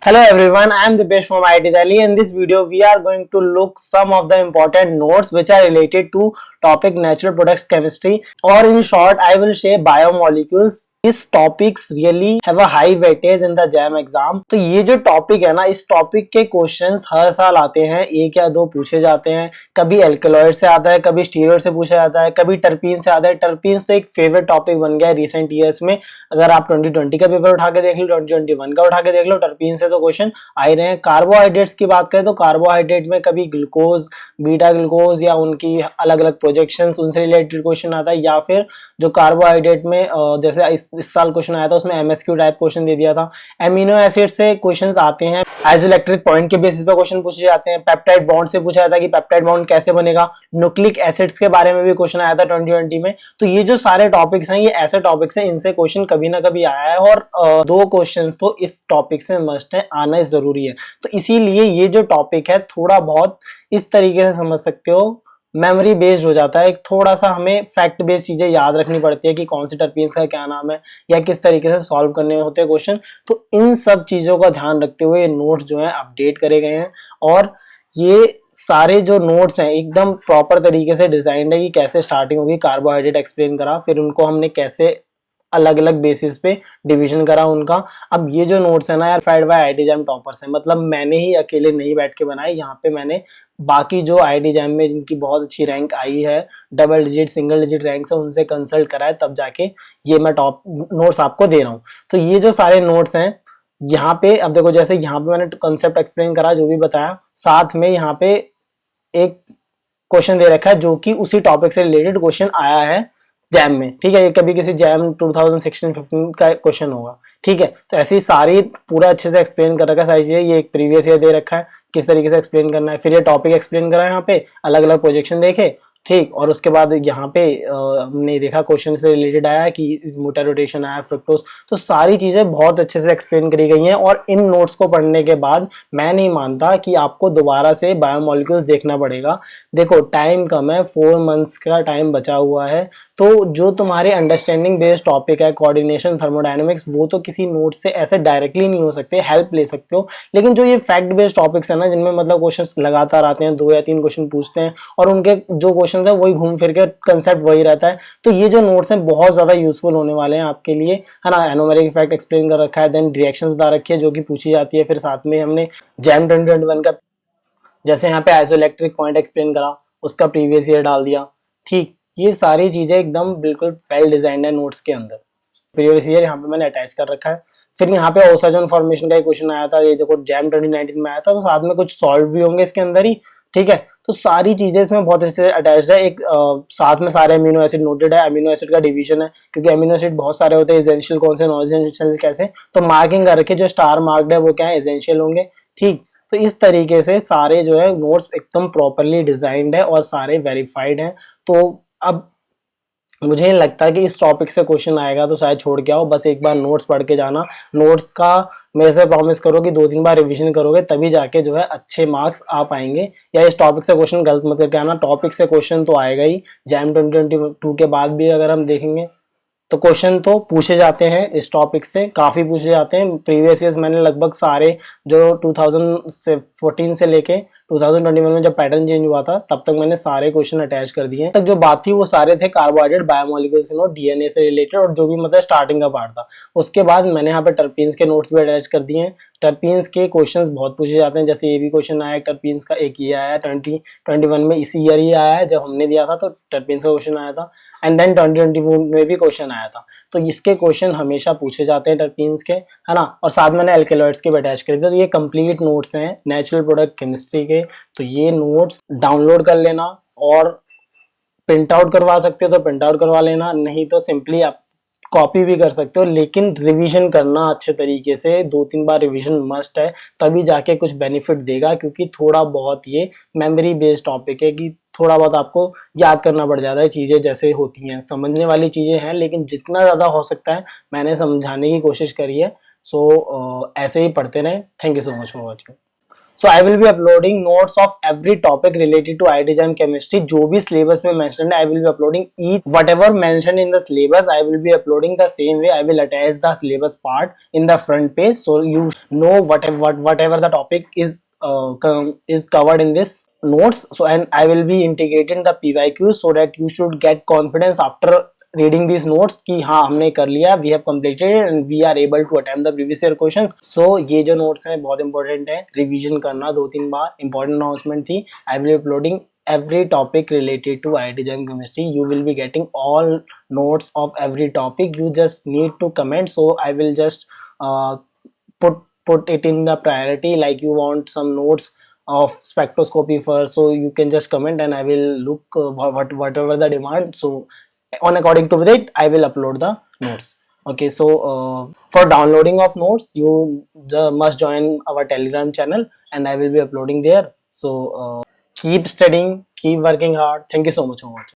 Hello everyone, I am Dipesh from IIT Delhi. In this video, we are going to look some of the important notes which are related to topic natural products chemistry, or in short, I will say biomolecules. These topics really have a high weightage in the JAM exam. तो ये जो topic है ना, इस topic के questions हर साल आते हैं, एक या दो पूछे जाते हैं. कभी एल्केलॉइड से आता है, कभी स्टीरॉइड से पूछा जाता है, कभी टर्पीन से आता है. टर्पीन्स तो एक फेवरेट टॉपिक बन गया है रिसेंट ईयर्स में. अगर आप 2020 का पेपर उठा के देख लो, 2021 का उठा के देख लो, टर्पीन से तो क्वेश्चन आ ही रहे हैं. कार्बोहाइड्रेट्स की बात करें तो कार्बोहाइड्रेट में कभी ग्लूकोज, बीटा ग्लूकोज या उनकी अलग अलग प्रोजेक्शंस, उनसे रिलेटेड क्वेश्चन आता है. या फिर जो कार्बोहाइड्रेट में जैसे इस साल क्वेश्चन आया था, उसमें एमएसक्यू टाइप क्वेश्चन दे दिया था. एमिनो एसिड से क्वेश्चंस आते हैं, आइसोइलेक्ट्रिक पॉइंट के बेसिस पे क्वेश्चन पूछे जाते हैं. पेप्टाइड बॉन्ड से पूछा जाता है कि पेप्टाइड बॉन्ड कैसे बनेगा. न्यूक्लिक एसिड्स के बारे में भी क्वेश्चन आया था 2020 में. तो ये जो सारे टॉपिक्स हैं, ये ऐसे टॉपिक्स हैं, इनसे क्वेश्चन कभी ना कभी आया है, और दो क्वेश्चंस तो इस टॉपिक से मस्ट है, आना जरूरी है. तो इसीलिए ये जो टॉपिक है थोड़ा बहुत इस तरीके से समझ सकते हो, मेमोरी बेस्ड हो जाता है. थोड़ा सा हमें फैक्ट बेस्ड चीजें याद रखनी पड़ती है कि कौन सी टर्पीन्स का क्या नाम है या किस तरीके से सॉल्व करने होते हैं क्वेश्चन. तो इन सब चीजों का ध्यान रखते हुए ये नोट्स जो हैं अपडेट करे गए हैं, और ये सारे जो नोट्स हैं एकदम प्रॉपर तरीके से डिजाइंड है कि कैसे स्टार्टिंग होगी. कार्बोहाइड्रेट एक्सप्लेन करा, फिर उनको हमने कैसे अलग अलग बेसिस पे डिवीजन करा उनका. अब ये जो नोट्स है ना यार, FIDE bye IIT jam toppers है, मतलब मैंने ही अकेले नहीं बैठ के बनाए. यहाँ पे मैंने बाकी जो आईआईटी जैम में जिनकी बहुत अच्छी रैंक आई है, double digit single digit rank है, उनसे कंसल्ट करा है, तब जाके ये मैं टॉप नोट्स आपको दे रहा हूँ. तो ये जो सारे नोट्स हैं यहाँ पे, अब देखो जैसे यहाँ पे मैंने कंसेप्ट एक्सप्लेन करा, जो भी बताया, साथ में यहाँ पे एक क्वेश्चन दे रखा है जो कि उसी टॉपिक से रिलेटेड क्वेश्चन आया है जैम में. ठीक है, ये कभी किसी जैम 2016-15 का क्वेश्चन होगा. ठीक है, तो ऐसी सारी पूरा अच्छे से एक्सप्लेन कर रखा है सारी चीजें. ये एक प्रीवियस ईयर दे रखा है किस तरीके से एक्सप्लेन करना है, फिर ये टॉपिक एक्सप्लेन करा है, यहाँ पे अलग अलग प्रोजेक्शन देखे. ठीक, और उसके बाद यहाँ पे हमने देखा क्वेश्चन से रिलेटेड आया कि मोटा रोटेशन आया, फ्रुक्टोज. तो सारी चीजें बहुत अच्छे से एक्सप्लेन करी गई हैं, और इन नोट्स को पढ़ने के बाद मैं नहीं मानता कि आपको दोबारा से बायोमोलिक्यूल्स देखना पड़ेगा. देखो टाइम कम है, 4 मंथ्स का टाइम बचा हुआ है. तो जो तुम्हारे अंडरस्टैंडिंग बेस्ड टॉपिक है, कोऑर्डिनेशन, थर्मोडायनेमिक्स, वो तो किसी नोट से ऐसे डायरेक्टली नहीं हो सकते, हेल्प ले सकते हो. लेकिन जो ये फैक्ट बेस्ड टॉपिक्स है ना, जिनमें मतलब क्वेश्चन लगातार आते हैं, 2 या 3 क्वेश्चन पूछते हैं, और उनके जो क्वेश्चन है वही घूम फिर के कंसेप्ट वही रहता है. तो ये जो नोट्स हैं बहुत ज्यादा यूजफुल होने वाले हैं आपके लिए, है ना. एनोमेरिक इफेक्ट एक्सप्लेन कर रखा है, देन रिएक्शन बता रखी है जो कि पूछी जाती है. फिर साथ में हमने जैम 2021 का जैसे यहाँ पे आइसोइलेक्ट्रिक पॉइंट एक्सप्लेन करा, उसका प्रीवियस ईयर डाल दिया. ठीक, ये सारी चीजें एकदम बिल्कुल वेल डिजाइंड है नोट्स के अंदर. प्रीवियस ईयर यहाँ पे मैंने अटैच कर रखा है. फिर यहाँ पे ओसाजोन फॉर्मेशन का एक क्वेश्चन आया था, ये देखो जैम 2019 में आया था, तो साथ में कुछ सॉल्व भी होंगे इसके अंदर ही. ठीक है, तो सारी चीजें इसमें बहुत अच्छे से अटैच्ड है. एक साथ में सारे अमीनो एसिड नोटेड है. अमीनो एसिड का डिवीजन है, क्योंकि अमीनो एसिड बहुत सारे होते हैं, एसेंशियल कौन से, नॉन एसेंशियल कैसे, तो मार्किंग कर रखी है. जो स्टार मार्क्ड है वो क्या है, एसेंशियल होंगे. ठीक, तो इस तरीके से सारे जो है नोट्स एकदम प्रॉपरली डिजाइंड है और सारे वेरीफाइड हैं. तो अब मुझे नहीं लगता कि इस टॉपिक से क्वेश्चन आएगा तो शायद छोड़ के आओ, बस एक बार नोट्स पढ़ के जाना. नोट्स का मेरे से प्रॉमिस करो कि 2-3 बार रिवीजन करोगे तभी जाके जो है अच्छे मार्क्स आ पाएंगे. या इस टॉपिक से क्वेश्चन गलत मत करके आना, टॉपिक से क्वेश्चन तो आएगा ही. जैम 2022 के बाद भी अगर हम देखेंगे तो क्वेश्चन तो पूछे जाते हैं इस टॉपिक से, काफी पूछे जाते हैं. प्रीवियस ईयर्स मैंने लगभग सारे जो 2014 से लेके 2021 में जब पैटर्न चेंज हुआ था तब तक मैंने सारे क्वेश्चन अटैच कर दिए. तक जो बात थी वो सारे थे कार्बोहाइड्रेट, बायोमोलिक्यूल्स के नोट, डीएनए से रिलेटेड, और जो भी मतलब स्टार्टिंग का पार्ट था. उसके बाद मैंने यहाँ पे टर्पीन्स के नोट्स भी अटैच कर दिए हैं. टर्पीन्स के क्वेश्चंस बहुत पूछे जाते हैं, जैसे ये भी क्वेश्चन आया टर्पीन्स का, एक ये आया 2021 में, इसी ईयर ही आया है जब हमने दिया था, तो टर्पीन्स का क्वेश्चन आया था. एंड देन 2022 में भी क्वेश्चन आया था. तो इसके क्वेश्चन हमेशा पूछे जाते हैं टर्पीन्स के, है ना. और साथ मैंने एल्केलॉइड्स के भी अटैच कर दिए. तो ये कंप्लीट नोट्स हैं नेचुरल प्रोडक्ट केमिस्ट्री के. तो ये नोट्स डाउनलोड कर लेना, और प्रिंट आउट करवा सकते हो तो प्रिंट आउट करवा लेना, नहीं तो सिंपली आप कॉपी भी कर सकते हो. लेकिन रिवीजन करना अच्छे तरीके से, 2-3 बार रिवीजन मस्ट है, तभी जाके कुछ बेनिफिट देगा. क्योंकि थोड़ा बहुत ये मेमोरी बेस्ड टॉपिक है कि थोड़ा बहुत आपको याद करना पड़ जाता है. चीजें जैसे होती हैं, समझने वाली चीजें हैं, लेकिन जितना ज्यादा हो सकता है मैंने समझाने की कोशिश करी है. सो ऐसे ही पढ़ते रहें. Thank you so much for watching. So I will be uploading notes of every topic related to IIT JAM chemistry. जो भी syllabus में mentioned है, I will be uploading each whatever mentioned in the syllabus. I will be uploading the same way. I will attach the syllabus part in the front page, so you know whatever the topic is covered in this notes. So and I will be integrating the PYQs so that you should get confidence after reading these notes कि हाँ हमने कर लिया, we have completed and we are able to attempt the previous year questions. So ये जो notes हैं बहुत important है, revision करना 2-3 बार. Important announcement थी, I will be uploading every topic related to IIT JAM chemistry. You will be getting all notes of every topic. You just need to comment. So I will just put it in the priority, like you want some notes of spectroscopy first, so you can just comment and I will look whatever the demand. So on according to that I will upload the notes. Okay, so for downloading of notes you must join our Telegram channel and I will be uploading there. So keep studying, keep working hard. Thank you so much for watching.